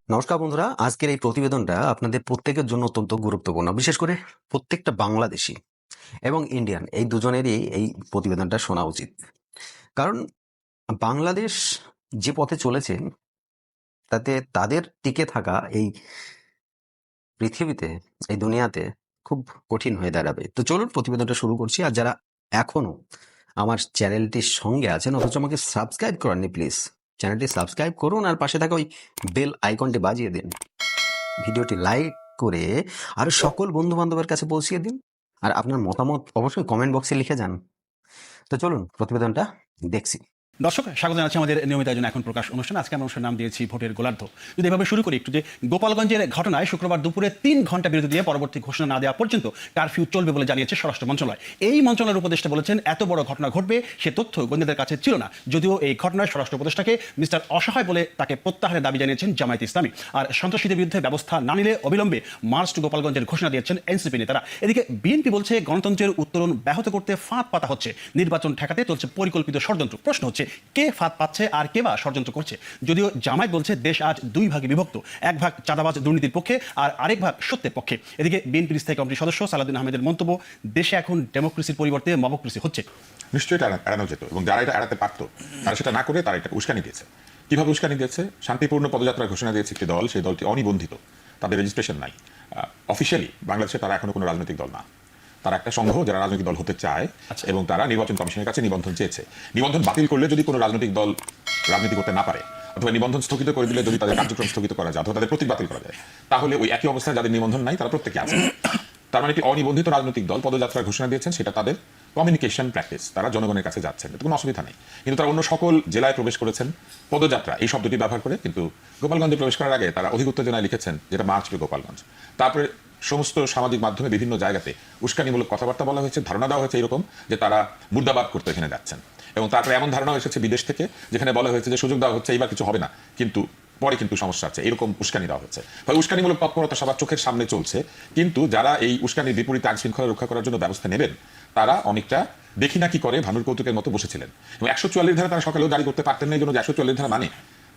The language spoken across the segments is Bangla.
নমস্কার বন্ধুরা, আজকের এই প্রতিবেদনটা আপনাদের প্রত্যেকের জন্য অত্যন্ত গুরুত্বপূর্ণ। বিশেষ করে প্রত্যেকটা বাংলাদেশি এবং ইন্ডিয়ান এই দুজনেরই এই প্রতিবেদনটা শোনা উচিত। কারণ বাংলাদেশ যে পথে চলেছে তাতে তাদের টিকে থাকা এই পৃথিবীতে, এই দুনিয়াতে খুব কঠিন হয়ে দাঁড়াবে। তো চলুন প্রতিবেদনটা শুরু করছি। আর যারা এখনো আমার চ্যানেলটির সঙ্গে আছেন অথচ আমাকে সাবস্ক্রাইব করেননি, প্লিজ চ্যানেলটি সাবস্ক্রাইব করুন আর পাশে থাকা ওই বেল আইকনটি বাজিয়ে দিন। ভিডিওটি লাইক করে আরো সকল বন্ধু বান্ধবের কাছে পৌঁছিয়ে দিন। আর আপনার মতামত অবশ্যই কমেন্ট বক্সে লিখে যান। তো চলুন প্রতিবেদনটা দেখছি। দর্শক, স্বাগত জানাচ্ছি আমাদের নিয়মিত আয়োজন এখন প্রকাশ অনুষ্ঠান। আজকে আমরা অনুষ্ঠানের নাম দিয়েছি ভোটের গোলার্ধ। যদি এভাবে শুরু করি একটু, যে গোপালগঞ্জের ঘটনায় শুক্রবার দুপুরে 3 ঘন্টা বিরতি দিয়ে পরবর্তী ঘোষণা না দেওয়া পর্যন্ত কারফিউ চলবে বলে জানিয়েছে স্বরাষ্ট্র মন্ত্রণালয়। এই মন্ত্রণালয়ের উপদেষ্টা বলেছেন, এত বড় ঘটনা ঘটবে সে তথ্য গোয়েন্দাদের কাছে ছিল না। যদিও এই ঘটনায় স্বরাষ্ট্র উপদেষ্টাকে মিস্টার অসহায় বলে তাকে প্রত্যাহারের দাবি জানিয়েছেন জামায়াত ইসলামী। আর সন্ত্রাসীদের বিরুদ্ধে ব্যবস্থা না নিলে অবিলম্বে মার্চ টু গোপালগঞ্জের ঘোষণা দিয়েছেন এনসিপি নেতারা। এদিকে বিএনপি বলছে, গণতন্ত্রের উত্তরণ ব্যাহত করতে ফাঁদ পাতা হচ্ছে, নির্বাচন ঠেকাতে চলছে পরিকল্পিত ষড়যন্ত্র। প্রশ্ন হচ্ছে, কে ফাঁদ পাচ্ছে আর কে বা ষড়যন্ত্র করছে? যদিও জামায়াত বলছে দেশ আজ 2 ভাগে বিভক্ত, এক ভাগ চাঁদাবাজ দুর্নীতির পক্ষে আর আরেক ভাগ সত্যের পক্ষে। এদিকে বিএনপির স্থায়ী কমিটির সদস্য সালাউদ্দিন আহমেদের মন্তব্য, দেশে এখন ডেমোক্রেসির পরিবর্তে মবক্রেসি হচ্ছে। নিশ্চয়ই এটা এড়ানো যেত, এবং যারা এটা এড়াতে পারতো তারা সেটা না করে তারা এটা উস্কানি দিয়েছে। কিভাবে উস্কানি দিয়েছে? শান্তিপূর্ণ পদযাত্রার ঘোষণা দিয়েছে একটি দল, সেই দলটি অনিবন্ধিত, তাদের রেজিস্ট্রেশন নাই। অফিসিয়ালি বাংলাদেশে তারা এখনো কোনো রাজনৈতিক দল না, তারা একটা সংঘ যারা রাজনৈতিক দল হতে চায় এবং তারা নির্বাচন কমিশনের কাছে নিবন্ধন চেয়েছে। নিবন্ধন বাতিল করলে যদি কোনো রাজনৈতিক দল রাজনীতি করতে না পারে, অথবা নিবন্ধন স্থগিত করে দিলে যদি তাদের কার্যক্রম স্থগিত করা যায়, অথবা তাদের প্রতীক বাতিল করা যায়, তাহলে ওই একই অবস্থায় যাদের নিবন্ধন নাই তারা প্রত্যেকে আছে। তার মানে একটি অনিবন্ধিত রাজনৈতিক দল পদযাত্রার ঘোষণা দিয়েছেন, সেটা তাদের কমিউনিকেশন প্র্যাকটিস, তারা জনগণের কাছে যাচ্ছেন, কোনো অসুবিধা নেই। কিন্তু তারা অন্য সকল জেলায় প্রবেশ করেছেন পদযাত্রা এই শব্দটি ব্যবহার করে, কিন্তু গোপালগঞ্জে প্রবেশ করার আগে তারা অধিক উত্তেজনায় লিখেছেন যেটা মার্চ টু গোপালগঞ্জ। তারপরে সমস্ত সামাজিক মাধ্যমে বিভিন্ন জায়গাতে উস্কানিমূলক কথাবার্তা বলা হয়েছে, ধারণা দেওয়া হয়েছে এরকম যে তারা মুর্দাবাদ করতে এখানে যাচ্ছেন। এবং তারপরে এমন ধারণা এসেছে বিদেশ থেকে, যেখানে বলা হয়েছে যে সুযোগ দেওয়া হচ্ছে, এইবার কিছু হবে না, কিন্তু পরে কিন্তু সমস্যা আছে, এরকম উস্কানি দেওয়া হচ্ছে। ফলে উস্কানিমূলক তৎপরতা সবার চোখের সামনে চলছে, কিন্তু যারা এই উস্কানির বিপরীতে আইন শৃঙ্খলা রক্ষা করার জন্য ব্যবস্থা নেবেন তারা অনেকটা দেখি না কি করে ভানুর কৌতুকের মতো বসেছিলেন। এবং 144 ধারা তারা সকালেও জারি করতে পারতেন না, এই জন্য 144 ধারা মানে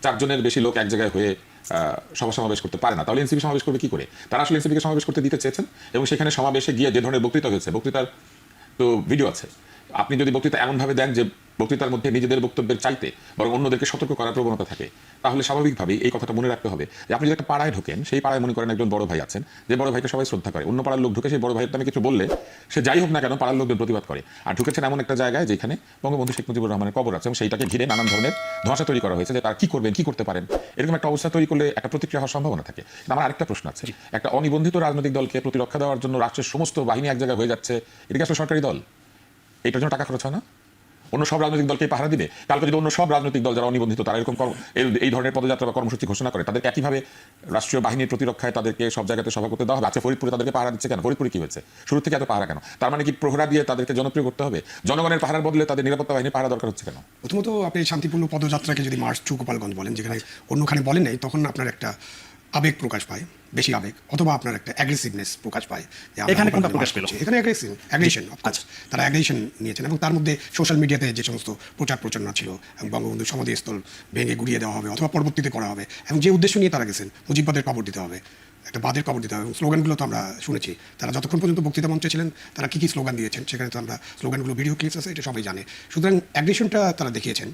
4 জনের বেশি লোক এক জায়গায় হয়ে সভা সমাবেশ করতে পারে না। তাহলে এনসিপি সমাবেশ করবে কি করে? তারা আসলে এনসিপিকে সমাবেশ করতে দিতে চেয়েছেন, এবং সেখানে সমাবেশে গিয়ে যে ধরনের বক্তৃতা হয়েছে, বক্তৃতার তো ভিডিও আছে, আপনি যদি বক্তৃতা এমনভাবে দেন যে বক্তৃতার মধ্যে নিজেদের বক্তব্যের চাইতে বরং অন্যদেরকে সতর্ক করার প্রবণতা থাকে, তাহলে স্বাভাবিকভাবেই এই কথাটা মনে রাখতে হবে যে আপনি যদি একটা পাড়ায় ঢোকেন, সেই পাড়ায় মনে করেন একজন বড় ভাই আছেন, যে বড় ভাইকে সবাই শ্রদ্ধা করে, অন্য পাড়ার লোক ঢুকে সেই বড় ভাইয়ের নামে কিছু বললে সে যাই হোক না কেন পাড়ার লোকদের প্রতিবাদ করে। আর ঢুকেছেন এমন একটা জায়গায় যেখানে বঙ্গবন্ধু শেখ মুজিবুর রহমানের কবর আছে, এবং সেইটাকে ঘিরে নানান ধরনের ধোঁয়াশা তৈরি করা হয়েছে যে তারা কি করবেন, কি করতে পারেন, এরকম একটা অবস্থা তৈরি করলে একটা প্রতিক্রিয়া হওয়ার সম্ভাবনা থাকে। আমার আরেকটা প্রশ্ন আছে, একটা অনিবন্ধিত রাজনৈতিক দলকে প্রতিরক্ষা দেওয়ার জন্য রাষ্ট্রের সমস্ত বাহিনী এক জায়গায় হয়ে যাচ্ছে, এটা কি আসলে সরকারি দল? এটার জন্য টাকা খরচ হয় না? অন্য সব রাজনৈতিক দলকে পাহারা দিবে? কালকে যদি অন্য সব রাজনৈতিক দল যারা অনিবন্ধিত তারা এরকম এই ধরনের পদযাত্রা বা কর্মসূচি ঘোষণা করে, তাদেরকে একইভাবে রাষ্ট্রীয় বাহিনীর প্রতিরক্ষায় তাদেরকে সব জায়গাতে সভা করতে দেওয়া হবে? আচ্ছা, ফরিদপুরে তাদেরকে পাহারা দিচ্ছে কেন? ফরিদপুরে কি হয়েছে? শুরু থেকে এত পাহারা কেন? তার মানে কি প্রহরা দিয়ে তাদেরকে জনপ্রিয় করতে হবে? জনগণের পাহারার বদলে তাদের নিরাপত্তা বাহিনী পাহারা দরকার হচ্ছে কেন? প্রথমত আপনি শান্তিপূর্ণ পদযাত্রাকে যদি মার্চ টু গোপালগঞ্জ বলেন, যেখানে অন্যখানে বলেন নাই, তখন আপনার একটা আবেগ প্রকাশ পায়, বেশি আবেগ, অথবা আপনার একটা অ্যাগ্রেসিভনেস প্রকাশ পায়। এখানে কোনটা প্রকাশ পেল? এখানে অ্যাগ্রেশন, অফকোর্স তারা অ্যাগ্রেশন নিয়েছেন, এবং তার মধ্যে সোশ্যাল মিডিয়াতে যে সমস্ত প্রচার প্রচারণা ছিল, বঙ্গবন্ধু সমাধিস্থল ভেঙে গুড়িয়ে দেওয়া হবে অথবা পরবর্তীতে করা হবে, এবং যে উদ্দেশ্য নিয়ে তারা গেছেন, মুজিববাদের কবর দিতে হবে, একটা বাদের কবর দিতে হবে। এবং স্লোগানগুলো তো আমরা শুনেছি, তারা যতক্ষণ পর্যন্ত বক্তৃতা মঞ্চে ছিলেন তারা কী কী স্লোগান দিয়েছেন, সেখানে তো আমরা স্লোগানগুলো ভিডিও ক্লিপস আছে, এটা সবাই জানে। সুতরাং অ্যাগ্রেশনটা তারা দেখিয়েছেন।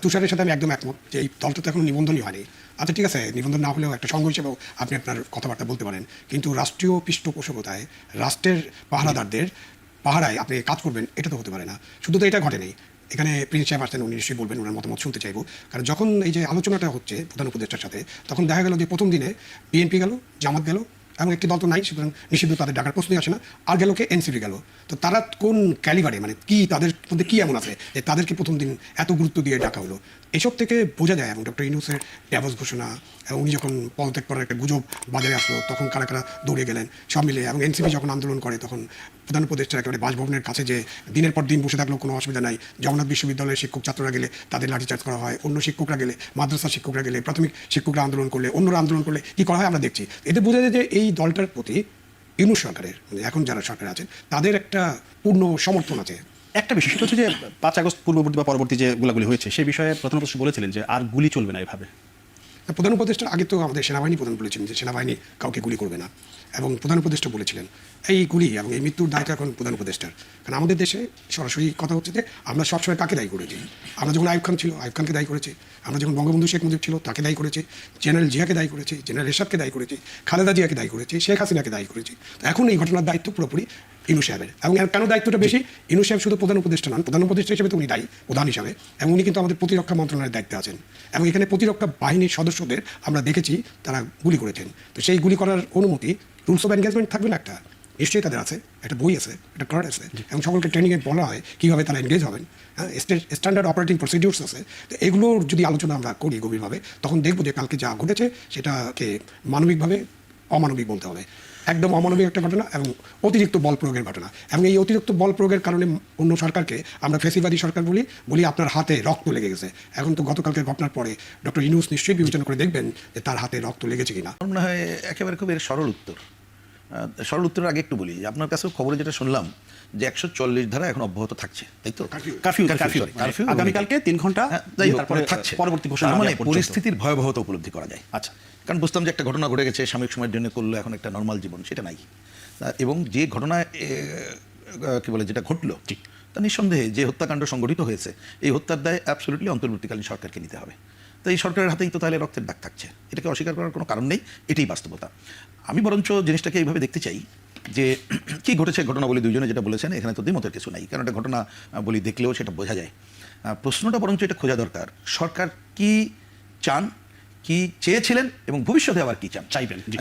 তুষারের সাথে আমি একদম একমত যে এই দলটা তো এখন নিবন্ধনই হয়নি। আচ্ছা ঠিক আছে, নিবন্ধন না হলেও একটা সংঘ হিসেবেও আপনি আপনার কথাবার্তা বলতে পারেন, কিন্তু রাষ্ট্রীয় পৃষ্ঠপোষকতায় রাষ্ট্রের পাহারাদারদের পাহারায় আপনি কাজ করবেন, এটা তো হতে পারে না। শুধু তো এটা ঘটেনি, এখানে প্রিন্স সাহেব আসছেন, উনি নিশ্চয়ই বলবেন, ওনার মতামত শুনতে চাইবো। কারণ যখন এই যে আলোচনাটা হচ্ছে প্রধান উপদেষ্টার সাথে, তখন দেখা গেল যে প্রথম দিনে বিএনপি গেল, জামাত গেল, এবং একটি দল তো নাই, সুতরাং নিষিদ্ধ তাদের ডাকার প্রশ্নই আসে না। আর গেল কে? এনসিপি গেল। তো তারা কোন ক্যালিবারে, মানে কি তাদের মধ্যে কি এমন আছে যে তাদেরকে প্রথম দিন এত গুরুত্ব দিয়ে ডাকা হলো? এসব থেকে বোঝা যায়। এবং ডক্টর ইউনূসের ট্যাবস ঘোষণা, উনি যখন পদত্যাগ করার একটা গুজব বাজারে আসলো, তখন কারা কারা দৌড়ে গেলেন সব মিলে, এবং এনসিপি যখন আন্দোলন করে তখন প্রধান উপদেষ্টার একেবারে বাসভবনের কাছে যে দিনের পর দিন বসে থাকলেও কোনো অসুবিধা নাই, জগন্নাথ বিশ্ববিদ্যালয়ের শিক্ষক ছাত্ররা গেলে তাদের লাঠিচার্জ করা হয়, অন্য শিক্ষকরা গেলে, মাদ্রাসার শিক্ষকরা গেলে, প্রাথমিক শিক্ষকরা আন্দোলন করলে, অন্যরা আন্দোলন করলে কী করা হয় আমরা দেখছি। এতে বোঝা যায় যে এই দলটার প্রতি ইউনূস সরকারের, মানে এখন যারা সরকার আছেন, তাদের একটা পূর্ণ সমর্থন আছে। একটা বিষয় সেটা হচ্ছে যে 5 আগস্ট পূর্ববর্তী বা পরবর্তী যে গুলাগুলি হয়েছে সেই বিষয়ে প্রধান উপদেষ্টা বলেছিলেন যে আর গুলি চলবে না এভাবে। প্রধান উপদেষ্টার আগে তো আমাদের সেনাবাহিনী প্রধান বলেছিলেন যে সেনাবাহিনী কাউকে গুলি করবে না, এবং প্রধান উপদেষ্টা বলেছিলেন এই গুলি এবং এই মৃত্যুর দায়টা এখন প্রধান উপদেষ্টার। কারণ আমাদের দেশে সরাসরি কথা হচ্ছে যে আমরা সবসময় কাকে দায়ী করেছি। আমরা যখন আইয়ুব খান ছিল আইয়ুব খানকে দায়ী করেছি, আমরা যখন বঙ্গবন্ধু শেখ মুজিব ছিল তাকে দায়ী করেছি, জেনারেল জিয়াকে দায়ী করেছি, জেনারেল এরশাদকে দায়ী করেছি, খালেদা জিয়াকে দায়ী করেছি, শেখ হাসিনাকে দায়ী করেছি। তো এখন এই ঘটনার দায়িত্ব পুরোপুরি ইনু সাহেবের। এবং এর কেন দায়িত্বটা বেশি? ইনু সাহেব শুধু প্রধান উপদেষ্টা নন, প্রধান উপদেষ্টা হিসেবে তো উনি দায়ী প্রধান হিসাবে, এবং উনি কিন্তু আমাদের প্রতিরক্ষা মন্ত্রণালয়ের দায়িত্বে আছেন। এবং এখানে প্রতিরক্ষা বাহিনীর সদস্যদের আমরা দেখেছি তারা গুলি করেছেন। তো সেই গুলি করার অনুমতি, রুলস অফ এনগেজমেন্ট থাকবে না একটা, নিশ্চয়ই তাদের আছে, একটা বই আছে, একটা কার্ড আছে, এবং সকলকে ট্রেনিংয়ে বলা হয় কীভাবে তারা এনগেজ হবেন। হ্যাঁ, স্ট্যান্ডার্ড অপারেটিং প্রসিডিউরস আছে। তো এগুলোর যদি আলোচনা আমরা করি গভীরভাবে, তখন দেখবো যে কালকে যা ঘটেছে সেটাকে মানবিকভাবে অমানবিক বলতে হবে। একদম অমানবিক একটা ঘটনা এবং অতিরিক্ত বল প্রয়োগের ঘটনা। এবং এই অতিরিক্ত বল প্রয়োগের কারণে অন্য সরকারকে আমরা ফেসিবাদী সরকার বলি আপনার হাতে রক্ত লেগে গেছে। এখন তো গতকালকের ঘটনার পরে ডক্টর ইউনূস নিশ্চয়ই বিবেচনা করে দেখবেন যে তার হাতে রক্ত লেগেছে কিনা। আমার মনে হয় একেবারে খুব এর সরল উত্তর। সরল উত্তরের আগে একটু বলি যে আপনার কাছেও খবরে যেটা শুনলাম যে 140 ধারা এখন অব্যাহত থাকছে, তাই তো? কারফিউ আগামীকালকে 3 ঘন্টা, যাই হোক, তারপরে থাকছে। পরবর্তী ঘোষণা তার মানে দেওয়া পর্যন্ত। পরিস্থিতির ভয়াবহতা উপলব্ধি করা যায়। আচ্ছা, কারণ বুঝতাম যে একটা ঘটনা ঘটে গেছে, সাময়িক সময়ের জন্য করলো, এখন একটা নর্মাল জীবন সেটা নাই। এবং যে ঘটনা কি বলে যেটা ঘটলো, তা নিঃসন্দেহে যে হত্যাকাণ্ড সংগঠিত হয়েছে, এই হত্যার দায় অ্যাবসলিউটলি অন্তর্বর্তীকালীন সরকারকে নিতে হবে। তো এই সরকারের হাতেই তো তাহলে রক্তের দাগ থাকছে, এটাকে অস্বীকার করার কোনো কারণ নেই, এটাই বাস্তবতা। আমি বরঞ্চ জিনিসটাকে এইভাবে দেখতে চাই যে কি ঘটেছে ঘটনা বলি দুইজনে যেটা বলেছেন, এখানে তো দ্বিমতের কিছু নাই, কারণ একটা ঘটনা বলি দেখলেও সেটা বোঝা যায়। প্রশ্নটা বরঞ্চ এটা খোঁজা দরকার, সরকার কি চান, কি চেয়েছিলেন, এবং ভবিষ্যতে আবার কি চান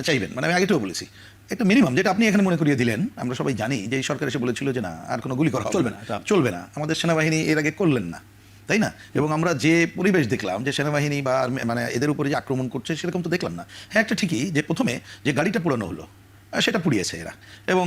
চাইবেন। মানে আমি আগেটাও বলেছি একটা মিনিমাম, যেটা আপনি এখানে মনে করিয়ে দিলেন। আমরা সবাই জানি যে এই সরকার এসে বলেছিল যে না আর কোনো গুলি করা চলবে না, আমাদের সেনাবাহিনী এর আগে করলেন না, তাই না? এবং আমরা যে পরিবেশ দেখলাম যে সেনাবাহিনী বা মানে এদের উপরে যে আক্রমণ করছে সেরকম তো দেখলাম না। হ্যাঁ, একটা ঠিকই যে প্রথমে যে গাড়িটা পোড়ানো হলো সেটা পুড়িয়েছে এরা, এবং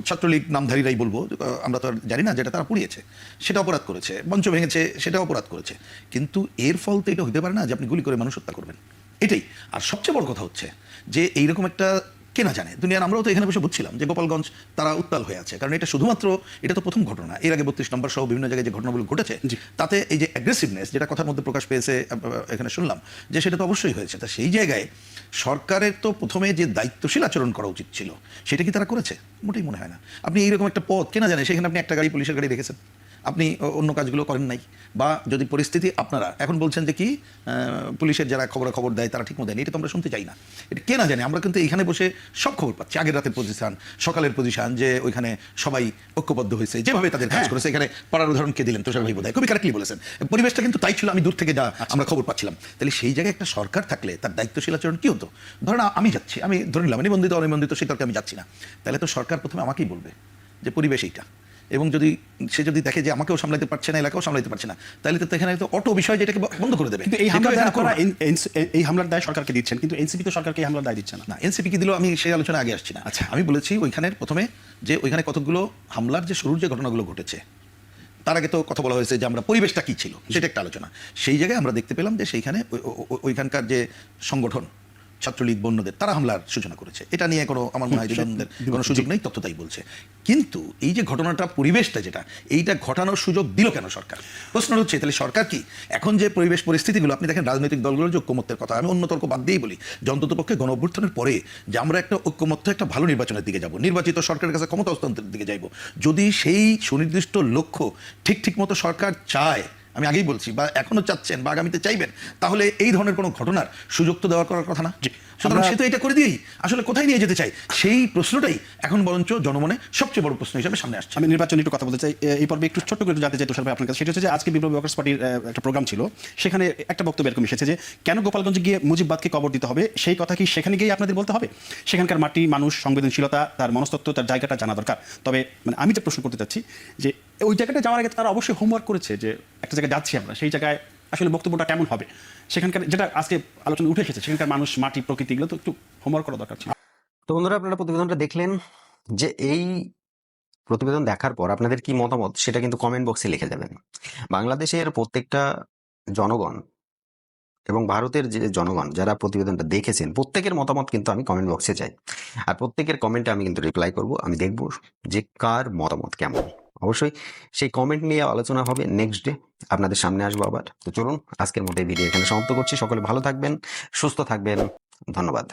ছাত্রলীগ নামধারীরাই বলবো, আমরা তো আর জানি না যেটা তারা পুড়িয়েছে, সেটা অপরাধ করেছে, মঞ্চ ভেঙেছে সেটা অপরাধ করেছে। কিন্তু এর ফল তো এটা হতে পারে না যে আপনি গুলি করে মানুষ হত্যা করবেন, এটাই। আর সবচেয়ে বড় কথা হচ্ছে যে এইরকম একটা কে না জানে দুনিয়ার, আমরাও তো এখানে বসে বুঝছিলাম যে গোপালগঞ্জ তারা উত্তাল হয়ে আছে, কারণ এটা শুধুমাত্র এটা তো প্রথম ঘটনা, এর আগে 32 নম্বর সহ বিভিন্ন জায়গায় যে ঘটনাগুলো ঘটেছে তাতে এই যে অ্যাগ্রেসিভনেস যেটা কথার মধ্যে প্রকাশ পেয়েছে এখানে শুনলাম যে সেটা তো অবশ্যই হয়েছে। তা সেই জায়গায় সরকারের তো প্রথমে যে দায়িত্বশীল আচরণ করা উচিত ছিল সেটা কি তারা করেছে? মোটেই মনে হয় না। আপনি এইরকম একটা পথ কে না জানে, সেখানে আপনি একটা গাড়ি পুলিশের গাড়ি রেখেছেন, আপনি অন্য কাজগুলো করেন নাই, বা যদি পরিস্থিতি আপনারা এখন বলছেন যে কি পুলিশের যারা খবর দেয় তারা ঠিক মতো দেয়নি, এটা তো আমরা শুনতে চাই না। এটা কে না জানে, আমরা কিন্তু এখানে বসে সব খবর পাচ্ছি, আগের রাতের পজিশন, সকালের পজিশন, যে ওইখানে সবাই ঐক্যবদ্ধ হয়েছে, যেভাবে তাদের কাজ করেছে। এখানে পাড়ার উদাহরণ কে দিলেন, তোষার ভাই বোধহয় খুবই কারেক্টলি বলেছেন, পরিবেশটা কিন্তু তাই ছিল, আমি দূর থেকে যা আমরা খবর পাচ্ছিলাম। তাহলে সেই জায়গায় একটা সরকার থাকলে তার দায়িত্বশীল আচরণ কি হতো? ধরেন আমি যাচ্ছি, আমি ধরে নিলাম নিবন্ধিত অনিবন্ধিত সেই তর্কে আমি যাচ্ছি না, তাহলে তো সরকার প্রথমে আমাকেই বলবে যে পরিবেশ এইটা, এবং যদি সে যদি দেখে যে আমাকেও সামলাতে পারছে না, এলাকাও সামলাতে পারছে না, তাহলে তো এখানে তো অটো বিষয় যেটাকে বন্ধ করে দেবে। কিন্তু এই হামলার দায় সরকারকে দিচ্ছেন, কিন্তু এনসিপি তো সরকারকে এই হামলার দায় দিচ্ছে না। এনসিপি কি দিল আমি সেই আলোচনা আগে আসছি না। আচ্ছা, আমি বলেছি ওইখানের প্রথমে যে ওইখানে কতগুলো হামলার যে শুরুর যে ঘটনাগুলো ঘটেছে তার আগে তো কথা বলা হয়েছে যে আমরা পরিবেশটা কি ছিল সেটা একটা আলোচনা। সেই জায়গায় আমরা দেখতে পেলাম যে সেইখানে ওইখানকার যে সংগঠন ছাত্রলীগ বন্যদের তারা হামলার সূচনা করেছে, এটা নিয়ে কোনো আমার মনে হয় দ্বন্দ্বের কোনো সুযোগ নেই, তথ্য তাই বলছে। কিন্তু এই যে ঘটনাটা পরিবেশটা যেটা এইটা ঘটানোর সুযোগ দিল কেন সরকার? প্রশ্ন হচ্ছে তাহলে সরকার কি এখন যে পরিবেশ পরিস্থিতিগুলো, আপনি দেখেন রাজনৈতিক দলগুলোর যে ঐক্যমত্যের কথা, আমি অন্য তর্ক বাদ দিয়েই বলি যে অন্ততপক্ষে গণ অভ্যুত্থানের পরে যে আমরা একটা ঐক্যমত্য একটা ভালো নির্বাচনের দিকে যাব, নির্বাচিত সরকারের কাছে ক্ষমতা হস্তান্তরের দিকে যাইব, যদি সেই সুনির্দিষ্ট লক্ষ্য ঠিক মতো সরকার চায়, আমি আগেই বলছি, বা এখনো চাচ্ছেন বা আগামীতে চাইবেন, তাহলে এই ধরনের কোনো ঘটনার সুযোগ তো দেওয়ার করার কথা না। সুতরাং সে তো এটা করে দিয়েই আসলে কোথায় নিয়ে যেতে চাই, সেই প্রশ্নটাই এখন বরঞ্চ জনমনে সবচেয়ে বড় প্রশ্ন হিসেবে সামনে আসছে। আমি নির্বাচন একটু কথা বলতে চাই এই পর্বে, একটু ছোট্ট করে জানতে চাই তুষার ভাই আপনার কাছে, সেটা হচ্ছে যে আজকে বিপ্লবী ওয়ার্কার্স পার্টির একটা প্রোগ্রাম ছিল, সেখানে একটা বক্তব্য এরকম এসেছে যে কেন গোপালগঞ্জে গিয়ে মুজিববাদকে কবর দিতে হবে, সেই কথা কি সেখানে গিয়ে আপনাদের বলতে হবে? সেখানকার মাটি, মানুষ, সংবেদনশীলতা, তার মনস্তত্ত্ব, তার জায়গাটা জানা দরকার। তবে মানে আমি যে প্রশ্ন করতে চাচ্ছি যে ওই জায়গাটা যাওয়ার আগে তারা অবশ্যই হোমওয়ার্ক করেছে যে একটা জায়গায় যাচ্ছি আমরা, সেই জায়গায় আসলে বক্তব্যটা কেমন হবে, সেখানকার যেটা আজকে আলোচনা উঠে এসেছে, সেখানকার মানুষ, মাটি, প্রকৃতি, এগুলো তো একটু হোমওয়ার্ক করা দরকার ছিল। তো বন্ধুরা, আপনারা প্রতিবেদনটা দেখলেন, যে এই প্রতিবেদন দেখার পর আপনাদের কি মতামত সেটা কিন্তু কমেন্ট বক্সে লিখে যাবেন। বাংলাদেশের প্রত্যেকটা জনগণ এবং ভারতের যে জনগণ যারা প্রতিবেদনটা দেখেছেন প্রত্যেকের মতামত কিন্তু আমি কমেন্ট বক্সে চাই। আর প্রত্যেকের কমেন্টে আমি কিন্তু রিপ্লাই করব। আমি দেখব যে কার মতামত কেমন। অবশ্যই সেই কমেন্ট নিয়ে আলোচনা হবে নেক্সট ডে, আপনাদের সামনে আসবো আবার। তো চলুন আজকের মতো এই ভিডিও এখানে সমাপ্ত করছি। সকলে ভালো থাকবেন, সুস্থ থাকবেন, ধন্যবাদ।